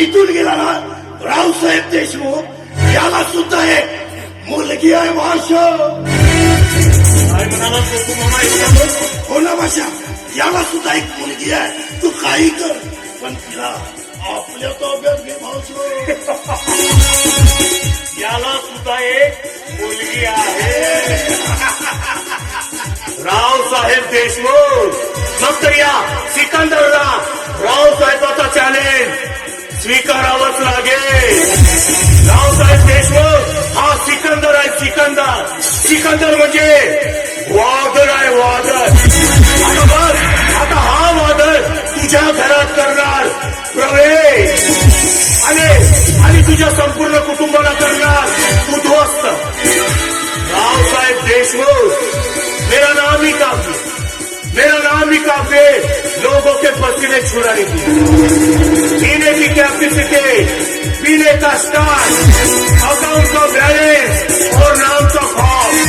इथून गेला ना रावसाहेब देशमुख याला सुद्धा एक मुलगी आहे भाषा. काय म्हणाला तो मामा इतका? हो ना भाषा, याला सुद्धा एक मुलगी आहे. तू काही कर पण तिला आपल्या ताब्यात घे भाषा. याला सुद्धा एक मुलगी आहे. रावसाहेब देशमुख. मग तर या सिकंदरला रावसाहेबाचा चॅलेंज स्वीकारावंच लागेल. रावसाहेब देशमुख हा सिकंदर आहे. सिकंदर सिकंदर म्हणजे वादळ आहे. वादळ. आता बघ, आता हा वादळ तुझ्या घरात करणार प्रवेश आणि तुझ्या संपूर्ण कुटुंबाला करणार उद्ध्वस्त. रावसाहेब देशमुख, मेरा नाम ही काफी, मेरा नाम ही काफी लोगों के पसीने छुड़ाने की, पीने की कैपेसिटी, पीने का स्टार, अकाउंट का बैलेंस और नाम का खौफ.